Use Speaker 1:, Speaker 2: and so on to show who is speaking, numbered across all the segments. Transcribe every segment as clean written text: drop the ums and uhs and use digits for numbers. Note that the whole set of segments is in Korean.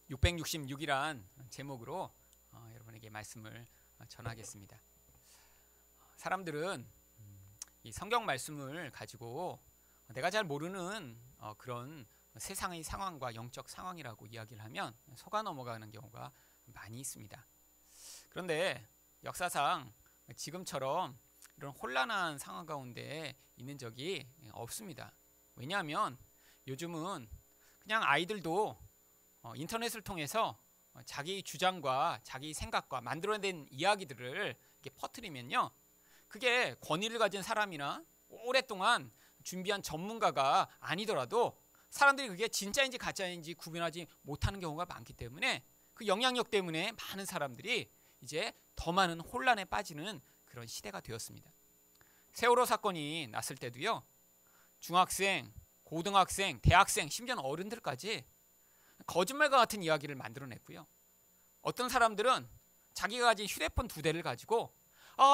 Speaker 1: 666이란 제목으로 여러분에게 말씀을 전하겠습니다. 사람들은 이 성경 말씀을 가지고 내가 잘 모르는 그런 세상의 상황과 영적 상황이라고 이야기를 하면 속아 넘어가는 경우가 많이 있습니다. 그런데 역사상 지금처럼 이런 혼란한 상황 가운데 있는 적이 없습니다. 왜냐하면 요즘은 그냥 아이들도 인터넷을 통해서 자기 주장과 자기 생각과 만들어낸 이야기들을 이렇게 퍼뜨리면요, 그게 권위를 가진 사람이나 오랫동안 준비한 전문가가 아니더라도 사람들이 그게 진짜인지 가짜인지 구분하지 못하는 경우가 많기 때문에 그 영향력 때문에 많은 사람들이 이제 더 많은 혼란에 빠지는 그런 시대가 되었습니다. 세월호 사건이 났을 때도요, 중학생, 고등학생, 대학생, 심지어는 어른들까지 거짓말과 같은 이야기를 만들어냈고요. 어떤 사람들은 자기가 가진 휴대폰 2대를 가지고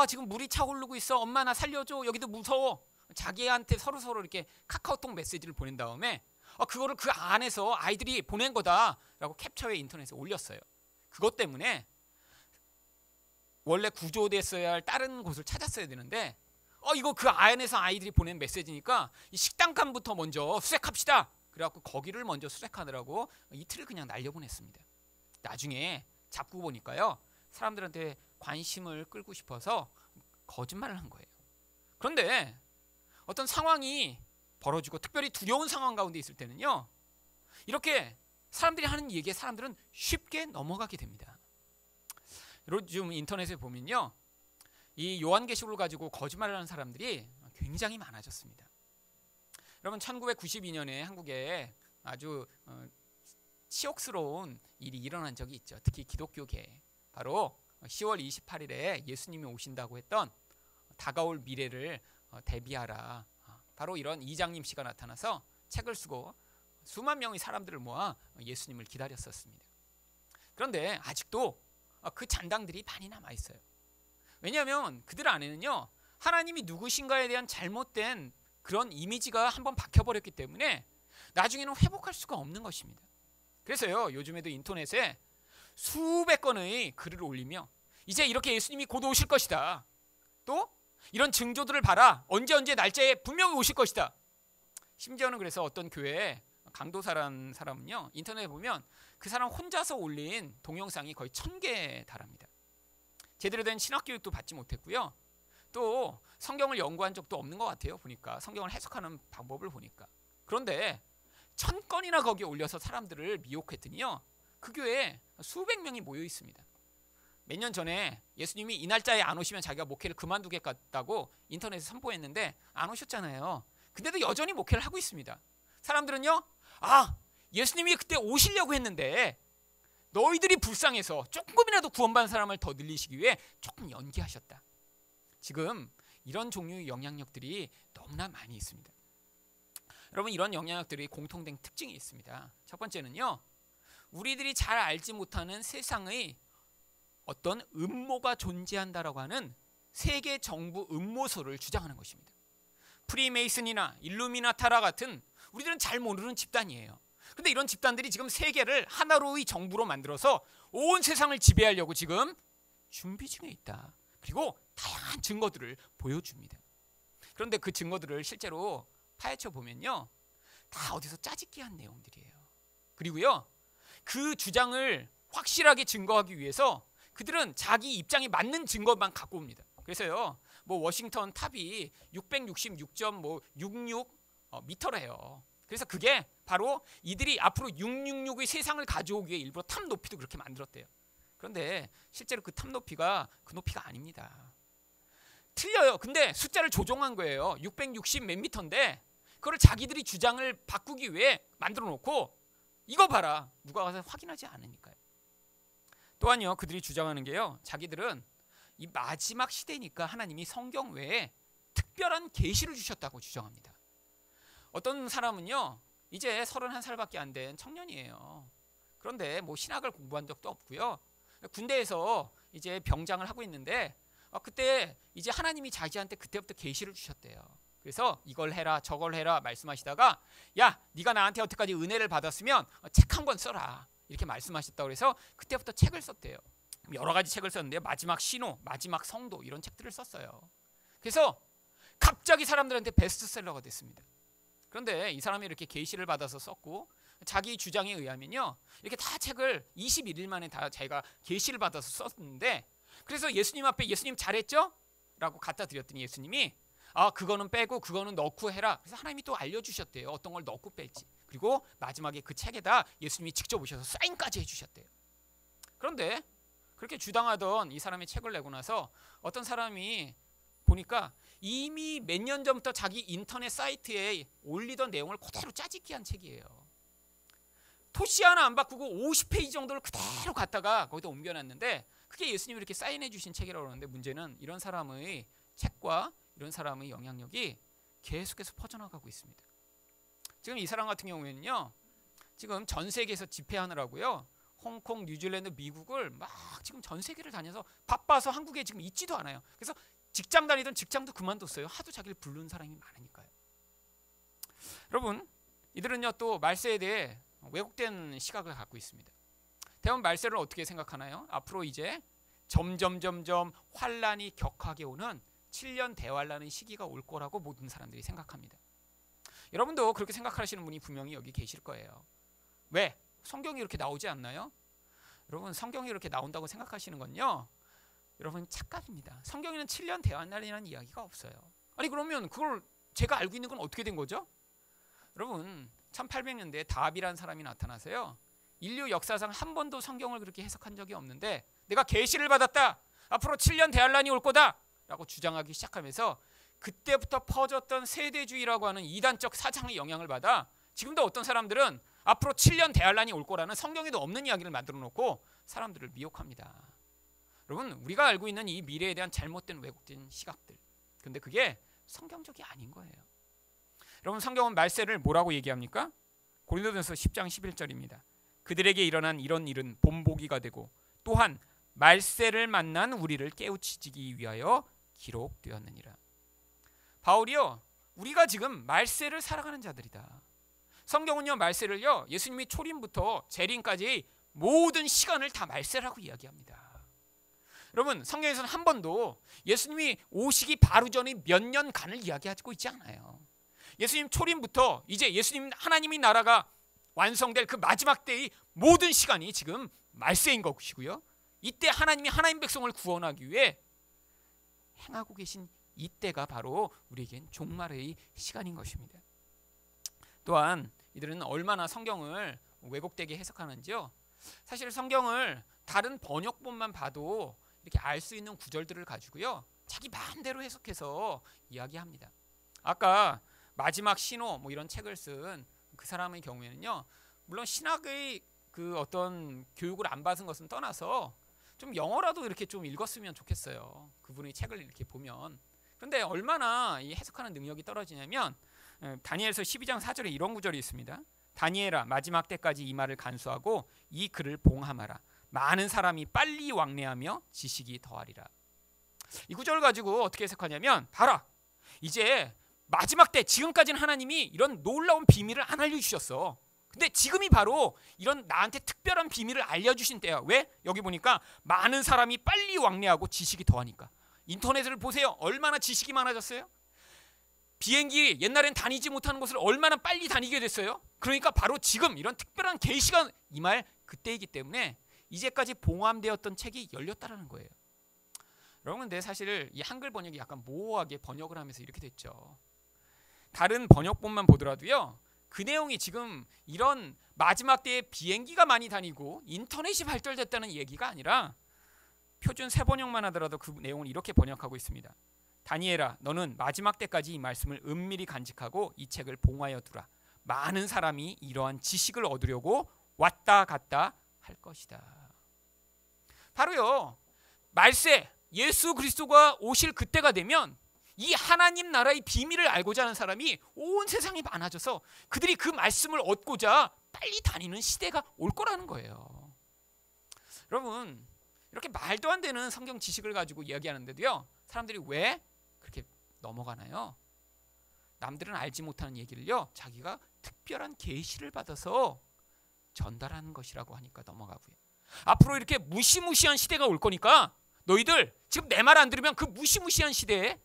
Speaker 1: 지금 물이 차오르고 있어, 엄마 나 살려줘, 여기도 무서워, 자기한테 서로 이렇게 카카오톡 메시지를 보낸 다음에 그거를 그 안에서 아이들이 보낸 거다라고 캡처해 인터넷에 올렸어요. 그것 때문에 원래 구조됐어야 할 다른 곳을 찾았어야 되는데 이거 그 안에서 아이들이 보낸 메시지니까 이 식당간부터 먼저 수색합시다. 그래갖고 거기를 먼저 수색하느라고 이틀을 그냥 날려보냈습니다. 나중에 잡고 보니까요, 사람들한테 관심을 끌고 싶어서 거짓말을 한 거예요. 그런데 어떤 상황이 벌어지고 특별히 두려운 상황 가운데 있을 때는요, 이렇게 사람들이 하는 얘기에 사람들은 쉽게 넘어가게 됩니다. 요즘 인터넷에 보면요, 이 요한계시록을 가지고 거짓말을 하는 사람들이 굉장히 많아졌습니다. 여러분, 1992년에 한국에 아주 치욕스러운 일이 일어난 적이 있죠. 특히 기독교계에. 바로 10월 28일에 예수님이 오신다고 했던 다가올 미래를 대비하라. 바로 이런 이장님 씨가 나타나서 책을 쓰고 수만 명의 사람들을 모아 예수님을 기다렸었습니다. 그런데 아직도 그 잔당들이 많이 남아 있어요. 왜냐하면 그들 안에는요, 하나님이 누구신가에 대한 잘못된 그런 이미지가 한번 박혀버렸기 때문에 나중에는 회복할 수가 없는 것입니다. 그래서요, 요즘에도 인터넷에 수백 건의 글을 올리며 이제 이렇게 예수님이 곧 오실 것이다, 또 이런 징조들을 봐라, 언제 날짜에 분명히 오실 것이다. 심지어는 그래서 어떤 교회에 강도사라는 사람은요, 인터넷에 보면 그 사람 혼자서 올린 동영상이 거의 1000개에 달합니다. 제대로 된 신학교육도 받지 못했고요, 또 성경을 연구한 적도 없는 것 같아요. 보니까 성경을 해석하는 방법을 보니까. 그런데 1000건이나 거기에 올려서 사람들을 미혹했더니요, 그 교회에 수백 명이 모여 있습니다. 몇 년 전에 예수님이 이 날짜에 안 오시면 자기가 목회를 그만두겠다고 인터넷에 선포했는데 안 오셨잖아요. 근데도 여전히 목회를 하고 있습니다. 사람들은요, 예수님이 그때 오시려고 했는데 너희들이 불쌍해서 조금이라도 구원받은 사람을 더 늘리시기 위해 조금 연기하셨다. 지금 이런 종류의 영향력들이 너무나 많이 있습니다. 여러분, 이런 영향력들이 공통된 특징이 있습니다. 첫 번째는요, 우리들이 잘 알지 못하는 세상의 어떤 음모가 존재한다라고 하는 세계 정부 음모설을 주장하는 것입니다. 프리메이슨이나 일루미나타라 같은 우리들은 잘 모르는 집단이에요. 그런데 이런 집단들이 지금 세계를 하나로의 정부로 만들어서 온 세상을 지배하려고 지금 준비 중에 있다. 그리고 다양한 증거들을 보여줍니다. 그런데 그 증거들을 실제로 파헤쳐 보면요, 다 어디서 짜집기한 내용들이에요. 그리고요, 그 주장을 확실하게 증거하기 위해서 그들은 자기 입장에 맞는 증거만 갖고 옵니다. 그래서요, 워싱턴 탑이 666.66 미터래요. 그래서 그게 바로 이들이 앞으로 666의 세상을 가져오기 위해 일부러 탑 높이도 그렇게 만들었대요. 그런데 실제로 그 탑 높이가 그 높이가 아닙니다. 틀려요. 근데 숫자를 조종한 거예요. 660 몇 미터인데 그걸 자기들이 주장을 바꾸기 위해 만들어 놓고 이거 봐라, 누가 가서 확인하지 않으니까요. 또한요, 그들이 주장하는 게요, 자기들은 이 마지막 시대니까 하나님이 성경 외에 특별한 계시를 주셨다고 주장합니다. 어떤 사람은요, 이제 31살밖에 안 된 청년이에요. 그런데 신학을 공부한 적도 없고요, 군대에서 이제 병장을 하고 있는데 그때 이제 하나님이 자기한테 그때부터 계시를 주셨대요. 그래서 이걸 해라 저걸 해라 말씀하시다가, 야, 네가 나한테 여태까지 은혜를 받았으면 책 한 권 써라, 이렇게 말씀하셨다고 해서 그때부터 책을 썼대요. 여러 가지 책을 썼는데 마지막 신호, 마지막 성도 이런 책들을 썼어요. 그래서 갑자기 사람들한테 베스트셀러가 됐습니다. 그런데 이 사람이 이렇게 계시를 받아서 썼고 자기 주장에 의하면요, 이렇게 다 책을 21일 만에 다 자기가 계시를 받아서 썼는데, 그래서 예수님 앞에 예수님 잘했죠? 라고 갖다 드렸더니 예수님이 그거는 빼고 그거는 넣고 해라. 그래서 하나님이 또 알려주셨대요. 어떤 걸 넣고 뺄지. 그리고 마지막에 그 책에다 예수님이 직접 오셔서 사인까지 해주셨대요. 그런데 그렇게 주장하던 이 사람이 책을 내고 나서 어떤 사람이 보니까 이미 몇 년 전부터 자기 인터넷 사이트에 올리던 내용을 그대로 짜집기 한 책이에요. 토시 하나 안 바꾸고 50페이지 정도를 그대로 갖다가 거기다 옮겨놨는데 그게 예수님이 이렇게 사인해 주신 책이라고 그러는데, 문제는 이런 사람의 책과 이런 사람의 영향력이 계속해서 퍼져나가고 있습니다. 지금 이 사람 같은 경우에는요, 지금 전 세계에서 집회하느라고요, 홍콩, 뉴질랜드, 미국을 막 지금 전 세계를 다녀서 바빠서 한국에 지금 있지도 않아요. 그래서 직장 다니던 직장도 그만뒀어요. 하도 자기를 부르는 사람이 많으니까요. 여러분, 이들은요 또 말세에 대해 왜곡된 시각을 갖고 있습니다. 대부분 말세를 어떻게 생각하나요? 앞으로 이제 점점 환란이 격하게 오는 7년 대환란의 시기가 올 거라고 모든 사람들이 생각합니다. 여러분도 그렇게 생각하시는 분이 분명히 여기 계실 거예요. 왜? 성경이 이렇게 나오지 않나요? 여러분, 성경이 이렇게 나온다고 생각하시는 건요, 여러분 착각입니다. 성경에는 7년 대환란이라는 이야기가 없어요. 아니 그러면 그걸 제가 알고 있는 건 어떻게 된 거죠? 여러분, 1800년대에 다비라는 사람이 나타나서요, 인류 역사상 한 번도 성경을 그렇게 해석한 적이 없는데 내가 계시를 받았다, 앞으로 7년 대환란이 올 거다 라고 주장하기 시작하면서 그때부터 퍼졌던 세대주의라고 하는 이단적 사상의 영향을 받아 지금도 어떤 사람들은 앞으로 7년 대환란이 올 거라는 성경에도 없는 이야기를 만들어 놓고 사람들을 미혹합니다. 여러분, 우리가 알고 있는 이 미래에 대한 잘못된 왜곡된 시각들, 근데 그게 성경적이 아닌 거예요. 여러분, 성경은 말세를 뭐라고 얘기합니까? 고린도전서 10장 11절입니다. 그들에게 일어난 이런 일은 본보기가 되고 또한 말세를 만난 우리를 깨우치기 위하여 기록되었느니라. 바울이요, 우리가 지금 말세를 살아가는 자들이다. 성경은요, 말세를요, 예수님이 초림부터 재림까지 모든 시간을 다 말세라고 이야기합니다. 여러분, 성경에서는 한 번도 예수님이 오시기 바로 전의 몇 년간을 이야기하고 있지 않아요. 예수님 초림부터 이제 예수님 하나님의 나라가 완성될 그 마지막 때의 모든 시간이 지금 말세인 것이고요, 이때 하나님이 하나님 백성을 구원하기 위해 행하고 계신 이때가 바로 우리에겐 종말의 시간인 것입니다. 또한 이들은 얼마나 성경을 왜곡되게 해석하는지요, 사실 성경을 다른 번역본만 봐도 이렇게 알 수 있는 구절들을 가지고요, 자기 마음대로 해석해서 이야기합니다. 아까 마지막 신호 뭐 이런 책을 쓴 그 사람의 경우에는요, 물론 신학의 그 어떤 교육을 안 받은 것은 떠나서 좀 영어라도 이렇게 좀 읽었으면 좋겠어요. 그분의 책을 이렇게 보면. 그런데 얼마나 이 해석하는 능력이 떨어지냐면, 다니엘서 12장 4절에 이런 구절이 있습니다. 다니엘아, 마지막 때까지 이 말을 간수하고 이 글을 봉함하라. 많은 사람이 빨리 왕래하며 지식이 더하리라. 이 구절을 가지고 어떻게 해석하냐면, 봐라, 이제 마지막 때, 지금까지는 하나님이 이런 놀라운 비밀을 안 알려주셨어. 근데 지금이 바로 이런 나한테 특별한 비밀을 알려주신 때야. 왜? 여기 보니까 많은 사람이 빨리 왕래하고 지식이 더하니까. 인터넷을 보세요. 얼마나 지식이 많아졌어요? 비행기 옛날엔 다니지 못하는 곳을 얼마나 빨리 다니게 됐어요? 그러니까 바로 지금 이런 특별한 계시가 임할 그때이기 때문에 이제까지 봉함되었던 책이 열렸다라는 거예요. 여러분, 근데 사실 이 한글 번역이 약간 모호하게 번역을 하면서 이렇게 됐죠. 다른 번역본만 보더라도요, 그 내용이 지금 이런 마지막 때에 비행기가 많이 다니고 인터넷이 발달됐다는 얘기가 아니라 표준 새번역만 하더라도 그 내용을 이렇게 번역하고 있습니다. 다니엘아, 너는 마지막 때까지 이 말씀을 은밀히 간직하고 이 책을 봉하여 두라. 많은 사람이 이러한 지식을 얻으려고 왔다 갔다 할 것이다. 바로요, 말세 예수 그리스도가 오실 그때가 되면 이 하나님 나라의 비밀을 알고자 하는 사람이 온 세상에 많아져서 그들이 그 말씀을 얻고자 빨리 다니는 시대가 올 거라는 거예요. 여러분, 이렇게 말도 안 되는 성경 지식을 가지고 이야기하는데도요, 사람들이 왜 그렇게 넘어가나요? 남들은 알지 못하는 얘기를요, 자기가 특별한 계시를 받아서 전달하는 것이라고 하니까 넘어가고요. 앞으로 이렇게 무시무시한 시대가 올 거니까 너희들 지금 내 말 안 들으면 그 무시무시한 시대에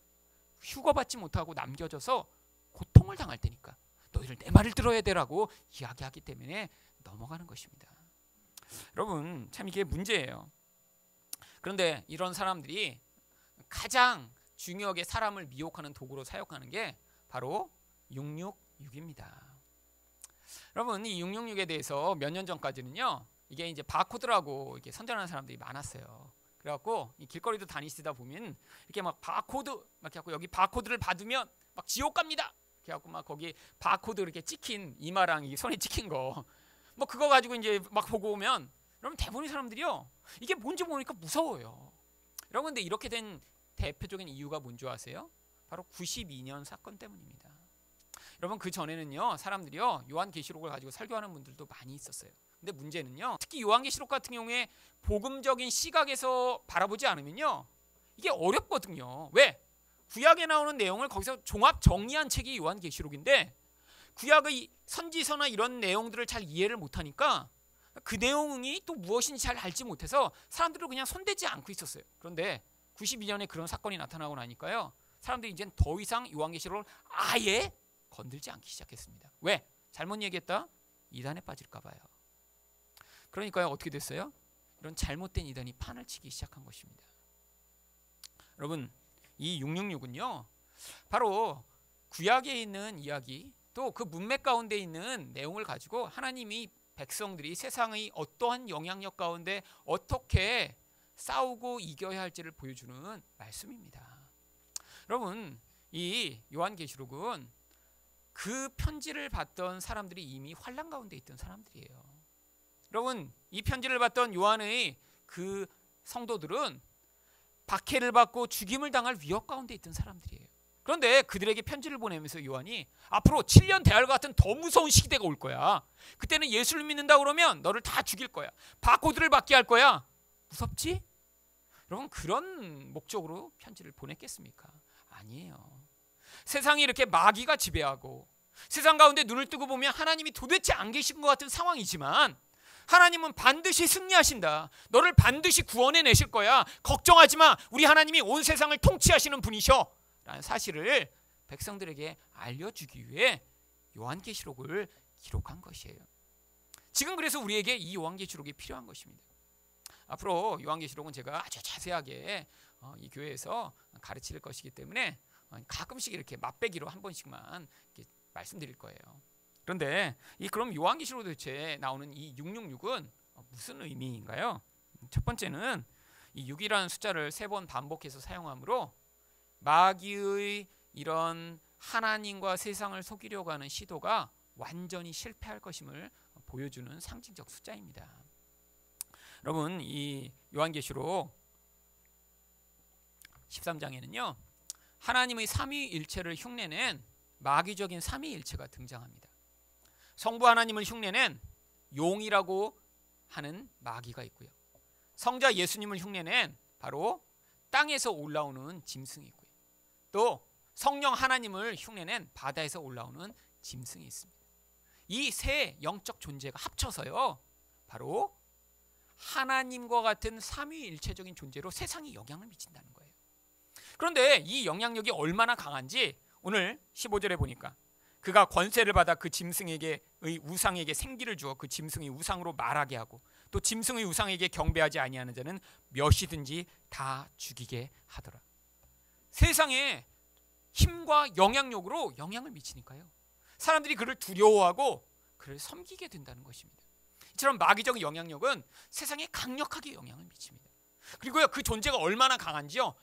Speaker 1: 휴거받지 못하고 남겨져서 고통을 당할 테니까 너희들 내 말을 들어야 되라고 이야기하기 때문에 넘어가는 것입니다. 여러분, 참 이게 문제예요. 그런데 이런 사람들이 가장 중요하게 사람을 미혹하는 도구로 사용하는 게 바로 666입니다. 여러분, 이 666에 대해서 몇 년 전까지는요, 이게 이제 바코드라고 이렇게 선전하는 사람들이 많았어요. 그래갖고 이 길거리도 다니시다 보면 이렇게 막 바코드 막 해갖고 여기 바코드를 받으면 막 지옥 갑니다. 그래갖고 막 거기 바코드 이렇게 찍힌 이마랑 이 손에 찍힌 거 뭐 그거 가지고 이제 막 보고 오면 여러분 대부분의 사람들이요, 이게 뭔지 모르니까 무서워요. 여러분, 근데 이렇게 된 대표적인 이유가 뭔지 아세요? 바로 92년 사건 때문입니다. 여러분, 그 전에는요, 사람들이요, 요한계시록을 가지고 설교하는 분들도 많이 있었어요. 근데 문제는요, 특히 요한계시록 같은 경우에 복음적인 시각에서 바라보지 않으면요, 이게 어렵거든요. 왜? 구약에 나오는 내용을 거기서 종합 정리한 책이 요한계시록인데 구약의 선지서나 이런 내용들을 잘 이해를 못하니까 그 내용이 또 무엇인지 잘 알지 못해서 사람들을 그냥 손대지 않고 있었어요. 그런데 92년에 그런 사건이 나타나고 나니까요, 사람들이 이제 더 이상 요한계시록을 아예 건들지 않기 시작했습니다. 왜? 잘못 얘기했다? 이단에 빠질까 봐요. 그러니까요, 어떻게 됐어요? 이런 잘못된 이단이 판을 치기 시작한 것입니다. 여러분, 이 666은요, 바로 구약에 있는 이야기, 또 그 문맥 가운데 있는 내용을 가지고 하나님이 백성들이 세상의 어떠한 영향력 가운데 어떻게 싸우고 이겨야 할지를 보여주는 말씀입니다. 여러분, 이 요한계시록은 그 편지를 받던 사람들이 이미 환난 가운데 있던 사람들이에요. 여러분, 이 편지를 받던 요한의 그 성도들은 박해를 받고 죽임을 당할 위협 가운데 있던 사람들이에요. 그런데 그들에게 편지를 보내면서 요한이 앞으로 7년 대활과 같은 더 무서운 시대가 올 거야. 그때는 예수를 믿는다 그러면 너를 다 죽일 거야. 바코드를 받게 할 거야. 무섭지? 여러분, 그런 목적으로 편지를 보냈겠습니까? 아니에요. 세상이 이렇게 마귀가 지배하고 세상 가운데 눈을 뜨고 보면 하나님이 도대체 안 계신 것 같은 상황이지만 하나님은 반드시 승리하신다. 너를 반드시 구원해 내실 거야. 걱정하지 마. 우리 하나님이 온 세상을 통치하시는 분이셔. 라는 사실을 백성들에게 알려주기 위해 요한계시록을 기록한 것이에요. 지금 그래서 우리에게 이 요한계시록이 필요한 것입니다. 앞으로 요한계시록은 제가 아주 자세하게 이 교회에서 가르칠 것이기 때문에 가끔씩 이렇게 맛배기로 한 번씩만 이렇게 말씀드릴 거예요. 그런데 그럼 요한계시록 도대체 나오는 이 666은 무슨 의미인가요? 첫 번째는 이 6이라는 숫자를 3번 반복해서 사용하므로 마귀의 이런 하나님과 세상을 속이려고 하는 시도가 완전히 실패할 것임을 보여주는 상징적 숫자입니다. 여러분, 이 요한계시록 13장에는요, 하나님의 삼위일체를 흉내낸 마귀적인 삼위일체가 등장합니다. 성부 하나님을 흉내낸 용이라고 하는 마귀가 있고요, 성자 예수님을 흉내낸 바로 땅에서 올라오는 짐승이 있고요, 또 성령 하나님을 흉내낸 바다에서 올라오는 짐승이 있습니다. 이 세 영적 존재가 합쳐서요, 바로 하나님과 같은 삼위일체적인 존재로 세상에 영향을 미친다는 거예요. 그런데 이 영향력이 얼마나 강한지 오늘 15절에 보니까 그가 권세를 받아 그 짐승에게의 우상에게 생기를 주어 그 짐승의 우상으로 말하게 하고 또 짐승의 우상에게 경배하지 아니하는 자는 몇이든지 다 죽이게 하더라. 세상에 힘과 영향력으로 영향을 미치니까요, 사람들이 그를 두려워하고 그를 섬기게 된다는 것입니다. 이처럼 마귀적 영향력은 세상에 강력하게 영향을 미칩니다. 그리고요, 그 존재가 얼마나 강한지요,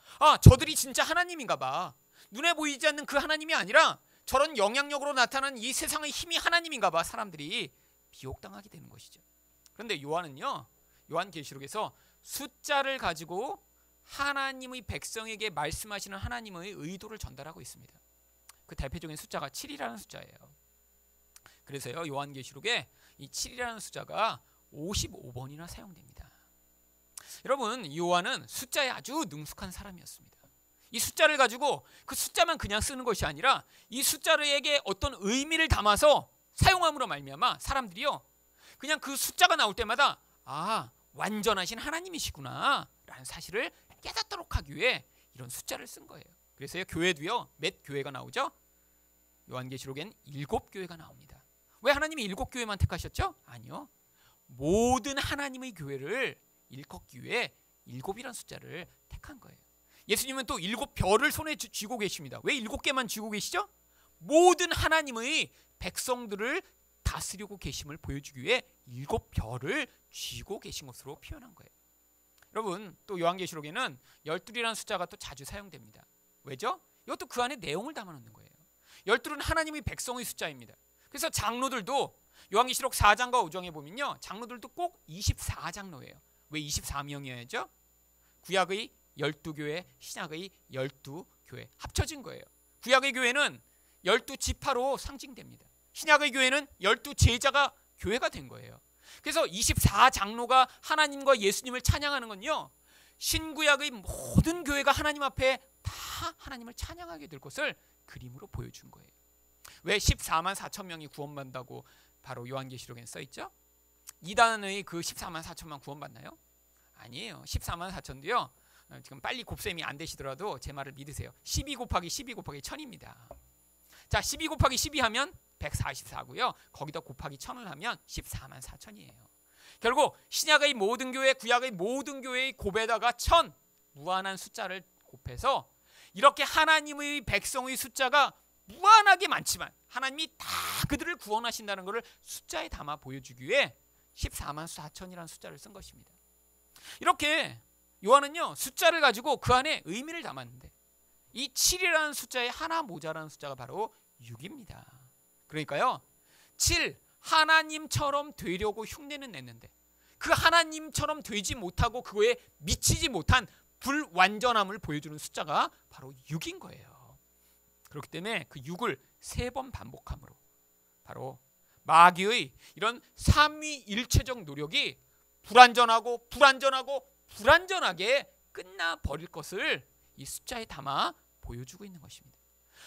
Speaker 1: 저들이 진짜 하나님인가 봐. 눈에 보이지 않는 그 하나님이 아니라 저런 영향력으로 나타나는 이 세상의 힘이 하나님인가 봐. 사람들이 미혹당하게 되는 것이죠. 그런데 요한은요, 요한계시록에서 숫자를 가지고 하나님의 백성에게 말씀하시는 하나님의 의도를 전달하고 있습니다. 그 대표적인 숫자가 7이라는 숫자예요. 그래서요, 요한계시록에 이 7이라는 숫자가 55번이나 사용됩니다. 여러분, 요한은 숫자에 아주 능숙한 사람이었습니다. 이 숫자를 가지고 그 숫자만 그냥 쓰는 것이 아니라 이 숫자에게 어떤 의미를 담아서 사용함으로 말미암아 사람들이요, 그냥 그 숫자가 나올 때마다 완전하신 하나님이시구나 라는 사실을 깨닫도록 하기 위해 이런 숫자를 쓴 거예요. 그래서요, 교회도요, 몇 교회가 나오죠? 요한계시록엔 7교회가 나옵니다. 왜 하나님이 7교회만 택하셨죠? 아니요, 모든 하나님의 교회를 일컫기 위해 7이라는 숫자를 택한 거예요. 예수님은 또 7별을 손에 쥐고 계십니다. 왜 7개만 쥐고 계시죠? 모든 하나님의 백성들을 다스리고 계심을 보여주기 위해 7별을 쥐고 계신 것으로 표현한 거예요. 여러분, 또 요한계시록에는 12이라는 숫자가 또 자주 사용됩니다. 왜죠? 이것도 그 안에 내용을 담아놓는 거예요. 12는 하나님의 백성의 숫자입니다. 그래서 장로들도 요한계시록 4장과 5장에 보면요, 장로들도 꼭 24장로예요. 왜 24명이어야죠? 구약의 12교회, 신약의 12교회 합쳐진 거예요. 구약의 교회는 12지파로 상징됩니다. 신약의 교회는 12제자가 교회가 된 거예요. 그래서 24장로가 하나님과 예수님을 찬양하는 건요, 신구약의 모든 교회가 하나님 앞에 다 하나님을 찬양하게 될 것을 그림으로 보여준 거예요. 왜 14만 4천 명이 구원받는다고 바로 요한계시록에 써있죠? 이단의 그 14만 4천만 구원받나요? 아니에요. 14만 4천도요, 지금 빨리 곱셈이 안 되시더라도 제 말을 믿으세요. 12 곱하기 12 곱하기 1000입니다. 자, 12 곱하기 12 하면 144고요. 거기다 곱하기 1000을 하면 14만 4천이에요. 결국 신약의 모든 교회, 구약의 모든 교회의 곱에다가 1000, 무한한 숫자를 곱해서 이렇게 하나님의 백성의 숫자가 무한하게 많지만 하나님이 다 그들을 구원하신다는 것을 숫자에 담아 보여주기 위해 14만 4천이라는 숫자를 쓴 것입니다. 이렇게 요한은요, 숫자를 가지고 그 안에 의미를 담았는데, 이 7이라는 숫자에 하나 모자라는 숫자가 바로 6입니다. 그러니까요, 7, 하나님처럼 되려고 흉내는 냈는데 그 하나님처럼 되지 못하고 그거에 미치지 못한 불완전함을 보여주는 숫자가 바로 6인 거예요. 그렇기 때문에 그 6을 3번 반복함으로 바로 마귀의 이런 삼위일체적 노력이 불완전하게 끝나버릴 것을 이 숫자에 담아 보여주고 있는 것입니다.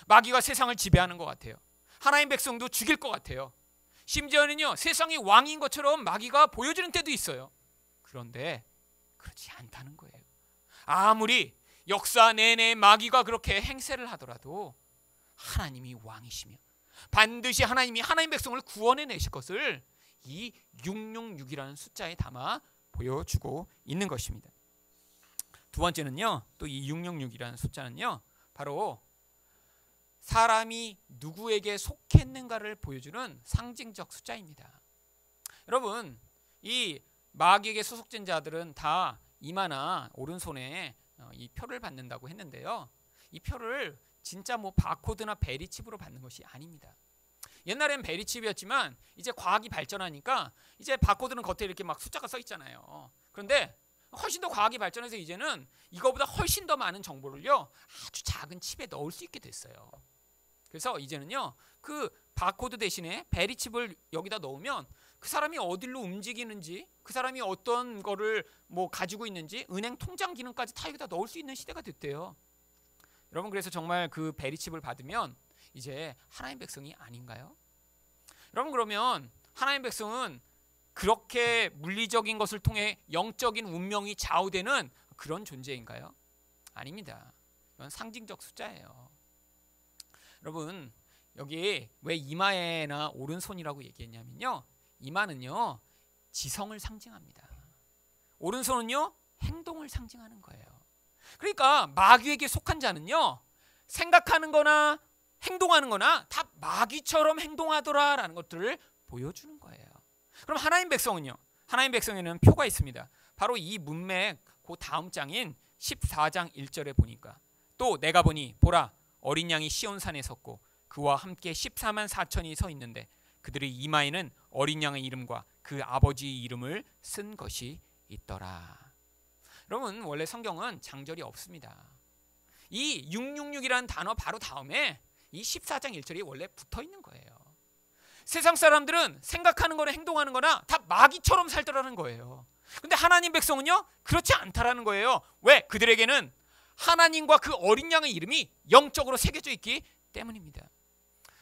Speaker 1: 마귀가 세상을 지배하는 것 같아요. 하나님 백성도 죽일 것 같아요. 심지어는요, 세상의 왕인 것처럼 마귀가 보여지는 때도 있어요. 그런데 그렇지 않다는 거예요. 아무리 역사 내내 마귀가 그렇게 행세를 하더라도 하나님이 왕이시며 반드시 하나님이 하나님 백성을 구원해 내실 것을 이 666이라는 숫자에 담아 보여주고 있는 것입니다. 두 번째는요, 또 이 666이라는 숫자는요, 바로 사람이 누구에게 속했는가를 보여주는 상징적 숫자입니다. 여러분, 이 마귀에게 소속된 자들은 다 이마나 오른손에 이 표를 받는다고 했는데요, 이 표를 진짜 뭐 바코드나 베리칩으로 받는 것이 아닙니다. 옛날엔 베리칩이었지만 이제 과학이 발전하니까 이제 바코드는 겉에 이렇게 막 숫자가 써 있잖아요. 그런데 훨씬 더 과학이 발전해서 이제는 이거보다 훨씬 더 많은 정보를요, 아주 작은 칩에 넣을 수 있게 됐어요. 그래서 이제는요, 그 바코드 대신에 베리칩을 여기다 넣으면 그 사람이 어디로 움직이는지, 그 사람이 어떤 거를 뭐 가지고 있는지, 은행 통장 기능까지 다 여기다 넣을 수 있는 시대가 됐대요. 여러분, 그래서 정말 그 베리칩을 받으면 이제 하나님 백성이 아닌가요? 여러분, 그러면 하나님 백성은 그렇게 물리적인 것을 통해 영적인 운명이 좌우되는 그런 존재인가요? 아닙니다. 이건 상징적 숫자예요. 여러분, 여기 왜 이마에나 오른손이라고 얘기했냐면요, 이마는요, 지성을 상징합니다. 오른손은요, 행동을 상징하는 거예요. 그러니까 마귀에게 속한 자는요, 생각하는 거나 행동하는 거나 다 마귀처럼 행동하더라라는 것들을 보여주는 거예요. 그럼 하나님 백성은요? 하나님 백성에는 표가 있습니다. 바로 이 문맥 그 다음 장인 14장 1절에 보니까, 또 내가 보니 보라, 어린 양이 시온산에 섰고 그와 함께 14만 4천이 서 있는데 그들의 이마에는 어린 양의 이름과 그 아버지의 이름을 쓴 것이 있더라. 여러분, 원래 성경은 장절이 없습니다. 이 666이라는 단어 바로 다음에 이 14장 1절이 원래 붙어 있는 거예요. 세상 사람들은 생각하는 거나 행동하는 거나 다 마귀처럼 살더라는 거예요. 근데 하나님 백성은요, 그렇지 않다라는 거예요. 왜? 그들에게는 하나님과 그 어린 양의 이름이 영적으로 새겨져 있기 때문입니다.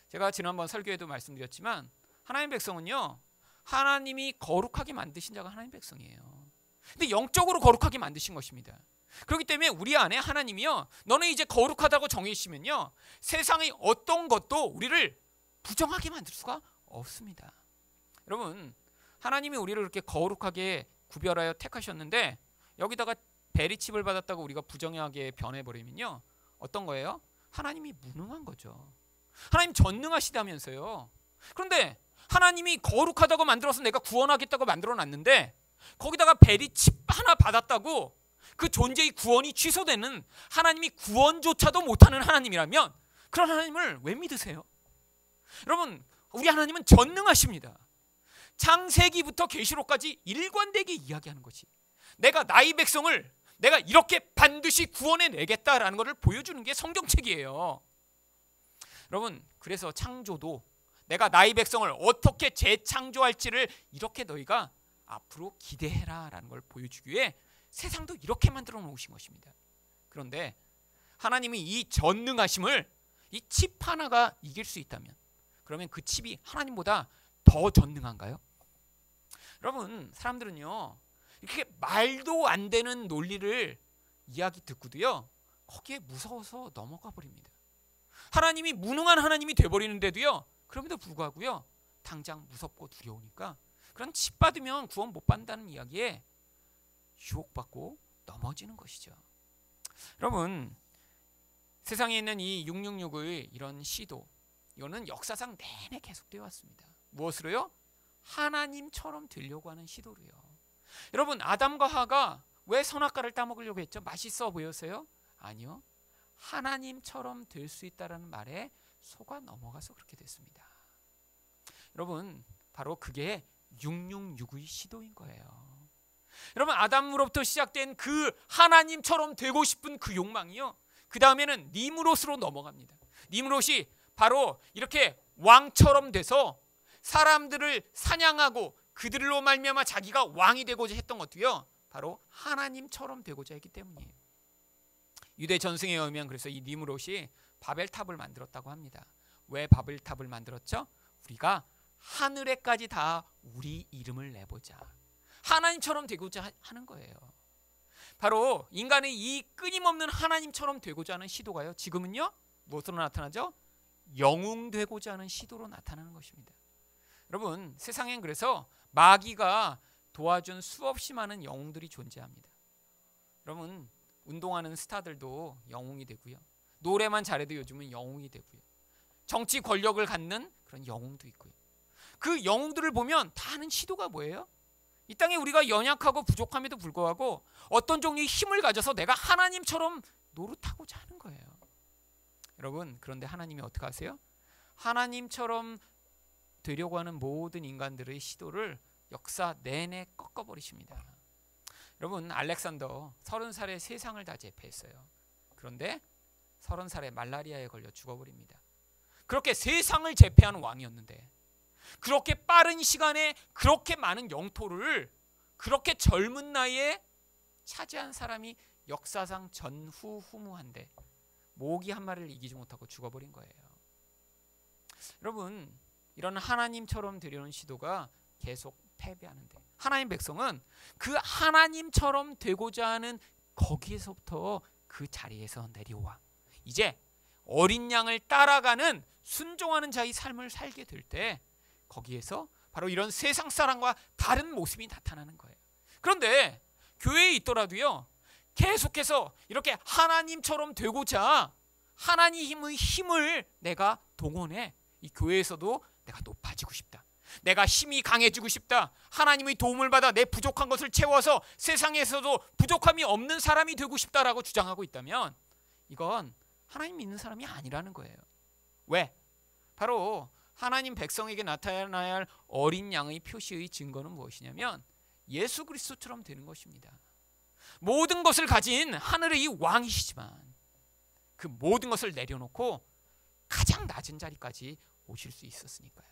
Speaker 1: 제가 지난번 설교에도 말씀드렸지만 하나님 백성은요, 하나님이 거룩하게 만드신 자가 하나님 백성이에요. 근데 영적으로 거룩하게 만드신 것입니다. 그렇기 때문에 우리 안에 하나님이요, 너는 이제 거룩하다고 정해주시면요, 세상의 어떤 것도 우리를 부정하게 만들 수가 없습니다. 여러분, 하나님이 우리를 그렇게 거룩하게 구별하여 택하셨는데 여기다가 베리칩을 받았다고 우리가 부정하게 변해버리면요, 어떤 거예요? 하나님이 무능한 거죠. 하나님 전능하시다면서요. 그런데 하나님이 거룩하다고 만들어서 내가 구원하겠다고 만들어놨는데 거기다가 베리칩 하나 받았다고 그 존재의 구원이 취소되는, 하나님이 구원조차도 못하는 하나님이라면 그런 하나님을 왜 믿으세요? 여러분, 우리 하나님은 전능하십니다. 창세기부터 계시록까지 일관되게 이야기하는 것이, 내가 나의 백성을 내가 이렇게 반드시 구원해내겠다라는 것을 보여주는 게 성경책이에요. 여러분, 그래서 창조도 내가 나의 백성을 어떻게 재창조할지를 이렇게 너희가 앞으로 기대해라 라는 걸 보여주기 위해 세상도 이렇게 만들어 놓으신 것입니다. 그런데 하나님이 이 전능하심을 이 칩 하나가 이길 수 있다면, 그러면 그 칩이 하나님보다 더 전능한가요? 여러분, 사람들은요, 이렇게 말도 안 되는 논리를 이야기 듣고도요, 거기에 무서워서 넘어가 버립니다. 하나님이 무능한 하나님이 돼버리는데도요, 그럼에도 불구하고요, 당장 무섭고 두려우니까 그런 칩 받으면 구원 못 받는다는 이야기에 유혹받고 넘어지는 것이죠. 여러분, 세상에 있는 이 666의 이런 시도, 이거는 역사상 내내 계속되어 왔습니다. 무엇으로요? 하나님처럼 되려고 하는 시도로요. 여러분, 아담과 하가 왜 선악과를 따먹으려고 했죠? 맛있어 보였어요? 아니요. 하나님처럼 될 수 있다는 말에 속아 넘어가서 그렇게 됐습니다. 여러분, 바로 그게 666의 시도인 거예요. 여러분, 아담으로부터 시작된 그 하나님처럼 되고 싶은 그 욕망이요, 그 다음에는 니므롯으로 넘어갑니다. 니므롯이 바로 이렇게 왕처럼 돼서 사람들을 사냥하고 그들로 말미암아 자기가 왕이 되고자 했던 것도요, 바로 하나님처럼 되고자 했기 때문이에요. 유대 전승에 의하면 그래서 이 니므롯이 바벨탑을 만들었다고 합니다. 왜 바벨탑을 만들었죠? 우리가 하늘에까지 다 우리 이름을 내보자, 하나님처럼 되고자 하는 거예요. 바로 인간의 이 끊임없는 하나님처럼 되고자 하는 시도가요, 지금은요 무엇으로 나타나죠? 영웅되고자 하는 시도로 나타나는 것입니다. 여러분, 세상엔 그래서 마귀가 도와준 수없이 많은 영웅들이 존재합니다. 여러분, 운동하는 스타들도 영웅이 되고요, 노래만 잘해도 요즘은 영웅이 되고요, 정치 권력을 갖는 그런 영웅도 있고요. 그 영웅들을 보면 다 하는 시도가 뭐예요? 이 땅에 우리가 연약하고 부족함에도 불구하고 어떤 종류의 힘을 가져서 내가 하나님처럼 노릇하고자 하는 거예요. 여러분, 그런데 하나님이 어떻게 하세요? 하나님처럼 되려고 하는 모든 인간들의 시도를 역사 내내 꺾어버리십니다. 여러분, 알렉산더 30살에 세상을 다 제패했어요. 그런데 30살에 말라리아에 걸려 죽어버립니다. 그렇게 세상을 제패하는 왕이었는데 그렇게 빠른 시간에 그렇게 많은 영토를 그렇게 젊은 나이에 차지한 사람이 역사상 전후후무한데 모기 한 마리를 이기지 못하고 죽어버린 거예요. 여러분, 이런 하나님처럼 되려는 시도가 계속 패배하는데 하나님 백성은 그 하나님처럼 되고자 하는 거기에서부터 그 자리에서 내려와 이제 어린 양을 따라가는 순종하는 자의 삶을 살게 될 때 거기에서 바로 이런 세상 사람과 다른 모습이 나타나는 거예요. 그런데 교회에 있더라도요, 계속해서 이렇게 하나님처럼 되고자 하나님의 힘을 내가 동원해 이 교회에서도 내가 높아지고 싶다, 내가 힘이 강해지고 싶다, 하나님의 도움을 받아 내 부족한 것을 채워서 세상에서도 부족함이 없는 사람이 되고 싶다라고 주장하고 있다면 이건 하나님 믿는 사람이 아니라는 거예요. 왜? 바로 하나님 백성에게 나타나야 할 어린 양의 표시의 증거는 무엇이냐면 예수 그리스도처럼 되는 것입니다. 모든 것을 가진 하늘의 이 왕이시지만 그 모든 것을 내려놓고 가장 낮은 자리까지 오실 수 있었으니까요.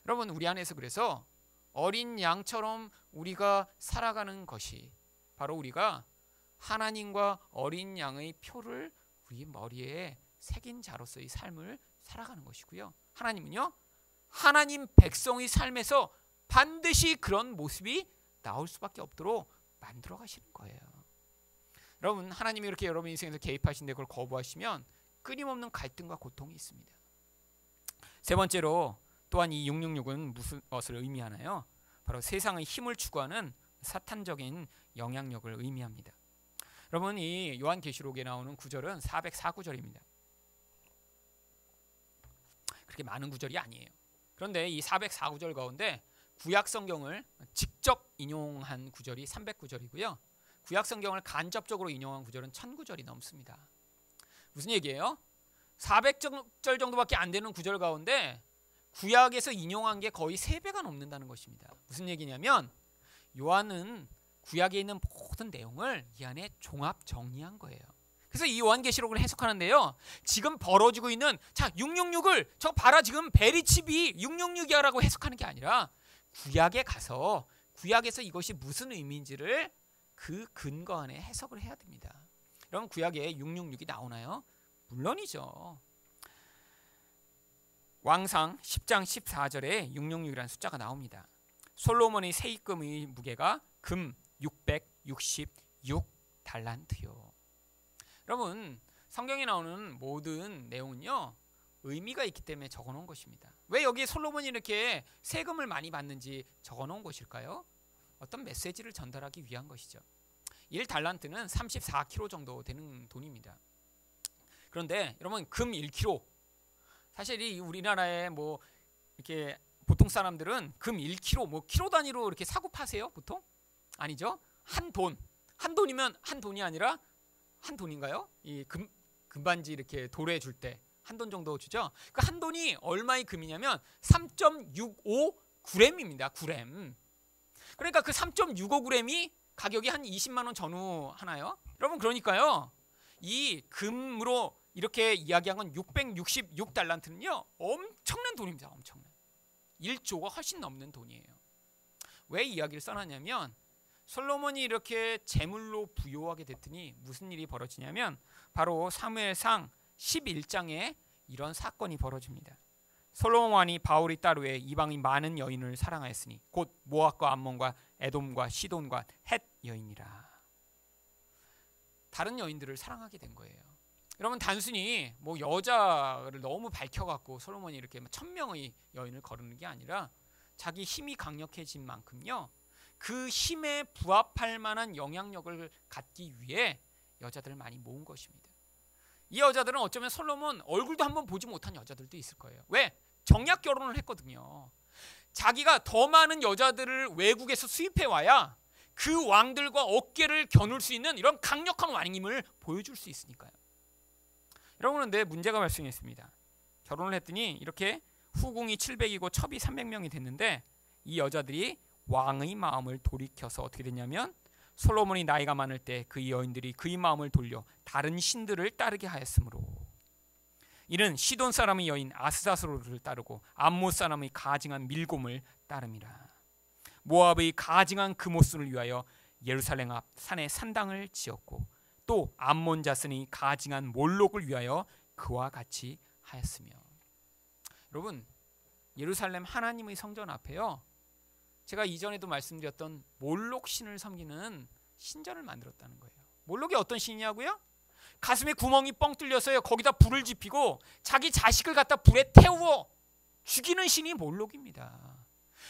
Speaker 1: 여러분, 우리 안에서 그래서 어린 양처럼 우리가 살아가는 것이 바로 우리가 하나님과 어린 양의 표를 우리 머리에 새긴 자로서의 삶을 살아가는 것이고요. 하나님은요, 하나님 백성의 삶에서 반드시 그런 모습이 나올 수밖에 없도록 만들어 가시는 거예요. 여러분, 하나님이 이렇게 여러분 인생에서 개입하신데 그걸 거부하시면 끊임없는 갈등과 고통이 있습니다. 세 번째로 또한 이 666은 무슨 것을 의미하나요? 바로 세상의 힘을 추구하는 사탄적인 영향력을 의미합니다. 여러분, 이 요한계시록에 나오는 구절은 404구절입니다. 그렇게 많은 구절이 아니에요. 그런데 이 404구절 가운데 구약 성경을 직접 인용한 구절이 300구절이고요. 구약 성경을 간접적으로 인용한 구절은 1000구절이 넘습니다. 무슨 얘기예요? 400절 정도밖에 안 되는 구절 가운데 구약에서 인용한 게 거의 3배가 넘는다는 것입니다. 무슨 얘기냐면 요한은 구약에 있는 모든 내용을 이 안에 종합 정리한 거예요. 그래서 이 요한계시록을 해석하는데요, 지금 벌어지고 있는 666을 저 봐라 지금 베리칩이 666이야라고 해석하는 게 아니라 구약에 가서 구약에서 이것이 무슨 의미인지를 그 근거 안에 해석을 해야 됩니다. 그럼 구약에 666이 나오나요? 물론이죠. 왕상 10장 14절에 666이라는 숫자가 나옵니다. 솔로몬의 세입금의 무게가 금 666달란트요. 여러분, 성경에 나오는 모든 내용은요, 의미가 있기 때문에 적어놓은 것입니다. 왜 여기 솔로몬이 이렇게 세금을 많이 받는지 적어놓은 것일까요? 어떤 메시지를 전달하기 위한 것이죠. 1달란트는 34kg 정도 되는 돈입니다. 그런데 여러분, 금 1kg, 사실 이 우리나라에 뭐 이렇게 보통 사람들은 금 1kg 뭐 키로 단위로 이렇게 사고 파세요? 보통? 아니죠. 한 돈이면 한 돈이 아니라 한 돈인가요? 이 금반지 이렇게 도래 줄 때 한 돈 정도 주죠. 그 한 돈이 얼마의 금이냐면 3.65g입니다. g. 그러니까 그 3.65g이 가격이 한 20만 원 전후 하나요? 여러분, 그러니까요, 이 금으로 이렇게 이야기한 건 666달란트는요 엄청난 돈입니다. 엄청난 1조가 훨씬 넘는 돈이에요. 왜 이야기를 써놨냐면 솔로몬이 이렇게 재물로 부요하게 됐더니 무슨 일이 벌어지냐면 바로 사무엘상 11장에 이런 사건이 벌어집니다. 솔로몬 왕이 바울이 따르에 이방인 많은 여인을 사랑하였으니 곧 모압과 암몬과 에돔과 시돈과 헷 여인이라. 다른 여인들을 사랑하게 된 거예요. 여러분, 단순히 뭐 여자를 너무 밝혀갖고 솔로몬이 이렇게 1000명의 여인을 거르는 게 아니라 자기 힘이 강력해진 만큼요, 그 힘에 부합할 만한 영향력을 갖기 위해 여자들을 많이 모은 것입니다. 이 여자들은 어쩌면 솔로몬 얼굴도 한번 보지 못한 여자들도 있을 거예요. 왜? 정략 결혼을 했거든요. 자기가 더 많은 여자들을 외국에서 수입해 와야 그 왕들과 어깨를 겨눌 수 있는 이런 강력한 왕임을 보여줄 수 있으니까요. 여러분, 그런데 문제가 발생했습니다. 결혼을 했더니 이렇게 후궁이 700이고 첩이 300명이 됐는데 이 여자들이 왕의 마음을 돌이켜서 어떻게 됐냐면 솔로몬이 나이가 많을 때 그 여인들이 그의 마음을 돌려 다른 신들을 따르게 하였으므로 이는 시돈 사람의 여인 아스다스로를 따르고 암못 사람의 가증한 밀곰을 따름이라. 모압의 가증한 그모스를 위하여 예루살렘 앞 산에 산당을 지었고 또 암몬 자손이 가증한 몰록을 위하여 그와 같이 하였으며. 여러분, 예루살렘 하나님의 성전 앞에요, 제가 이전에도 말씀드렸던 몰록 신을 섬기는 신전을 만들었다는 거예요. 몰록이 어떤 신이냐고요? 가슴에 구멍이 뻥 뚫려서요, 거기다 불을 지피고 자기 자식을 갖다 불에 태워 죽이는 신이 몰록입니다.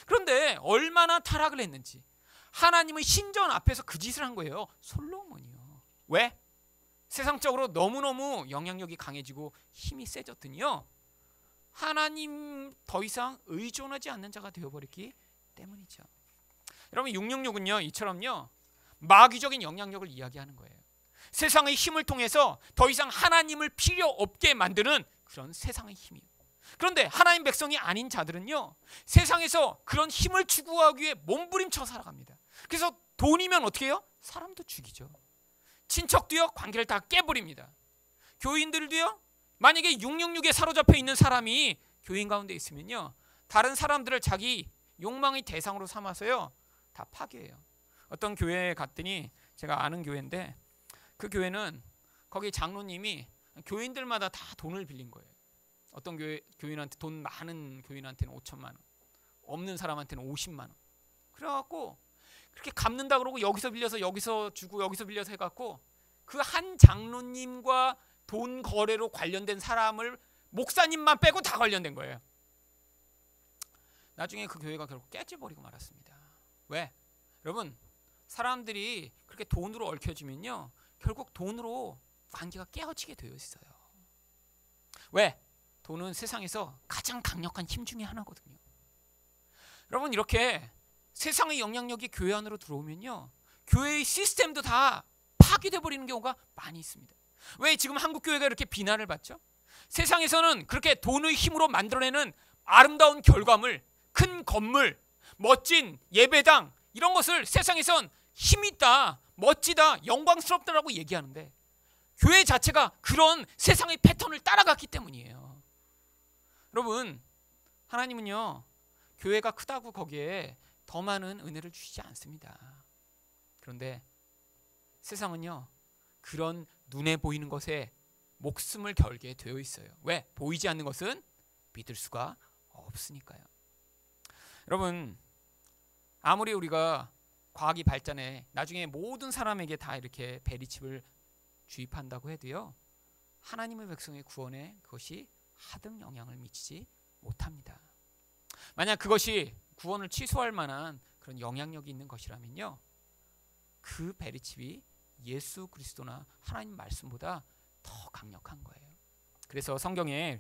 Speaker 1: 그런데 얼마나 타락을 했는지 하나님의 신전 앞에서 그 짓을 한 거예요. 솔로몬이요. 왜? 세상적으로 너무너무 영향력이 강해지고 힘이 세졌더니요, 하나님 더 이상 의존하지 않는 자가 되어버렸기 때문이죠. 여러분, 666은요 이처럼요 마귀적인 영향력을 이야기하는 거예요. 세상의 힘을 통해서 더 이상 하나님을 필요 없게 만드는 그런 세상의 힘이에요. 그런데 하나님 백성이 아닌 자들은요, 세상에서 그런 힘을 추구하기 위해 몸부림쳐 살아갑니다. 그래서 돈이면 어떻게 해요? 사람도 죽이죠. 친척도요, 관계를 다 깨버립니다. 교인들도요, 만약에 666에 사로잡혀 있는 사람이 교인 가운데 있으면요, 다른 사람들을 자기 욕망의 대상으로 삼아서요 다 파괴해요. 어떤 교회에 갔더니, 제가 아는 교회인데 그 교회는 거기 장로님이 교인들마다 다 돈을 빌린 거예요. 어떤 교인한테 돈 많은 교인한테는 5천만 원, 없는 사람한테는 50만 원. 그래갖고 그렇게 갚는다 그러고 여기서 빌려서 여기서 주고 여기서 빌려서 해갖고 그 한 장로님과 돈 거래로 관련된 사람을 목사님만 빼고 다 관련된 거예요. 나중에 그 교회가 결국 깨져버리고 말았습니다. 왜? 여러분, 사람들이 그렇게 돈으로 얽혀지면요 결국 돈으로 관계가 깨어지게 되어 있어요. 왜? 돈은 세상에서 가장 강력한 힘 중에 하나거든요. 여러분, 이렇게 세상의 영향력이 교회 안으로 들어오면요 교회의 시스템도 다 파괴돼 버리는 경우가 많이 있습니다. 왜 지금 한국 교회가 이렇게 비난을 받죠? 세상에서는 그렇게 돈의 힘으로 만들어내는 아름다운 결과물, 큰 건물, 멋진 예배당 이런 것을 세상에선 힘있다, 멋지다, 영광스럽다라고 얘기하는데 교회 자체가 그런 세상의 패턴을 따라갔기 때문이에요. 여러분, 하나님은요 교회가 크다고 거기에 더 많은 은혜를 주시지 않습니다. 그런데 세상은요 그런 눈에 보이는 것에 목숨을 걸게 되어 있어요. 왜? 보이지 않는 것은 믿을 수가 없으니까요. 여러분, 아무리 우리가 과학이 발전해 나중에 모든 사람에게 다 이렇게 베리칩을 주입한다고 해도요 하나님의 백성의 구원에 그것이 하등 영향을 미치지 못합니다. 만약 그것이 구원을 취소할 만한 그런 영향력이 있는 것이라면요 그 베리칩이 예수 그리스도나 하나님 말씀보다 더 강력한 거예요. 그래서 성경에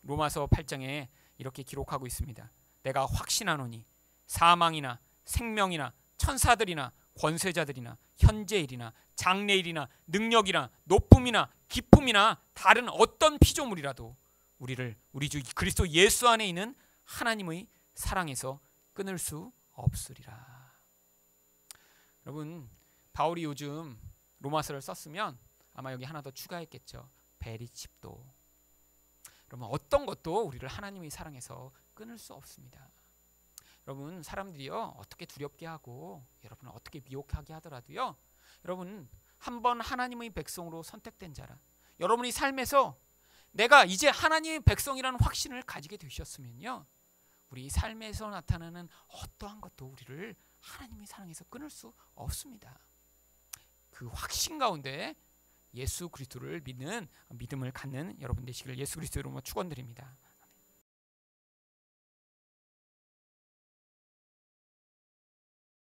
Speaker 1: 로마서 8장에 이렇게 기록하고 있습니다. 내가 확신하노니 사망이나 생명이나 천사들이나 권세자들이나 현재일이나 장래일이나 능력이나 높음이나 기품이나 다른 어떤 피조물이라도 우리 주 그리스도 예수 안에 있는 하나님의 사랑에서 끊을 수 없으리라. 여러분, 바울이 요즘 로마서를 썼으면 아마 여기 하나 더 추가했겠죠. 베리칩도. 여러분, 어떤 것도 우리를 하나님의 사랑에서 끊을 수 없습니다. 여러분, 사람들이요 어떻게 두렵게 하고 여러분을 어떻게 미혹하게 하더라도요 여러분 한번 하나님의 백성으로 선택된 자라 여러분이 삶에서 내가 이제 하나님의 백성이라는 확신을 가지게 되셨으면요 우리 삶에서 나타나는 어떠한 것도 우리를 하나님의 사랑에서 끊을 수 없습니다. 그 확신 가운데 예수 그리스도를 믿는 믿음을 갖는 여러분 되시기를 예수 그리스도로 축원드립니다.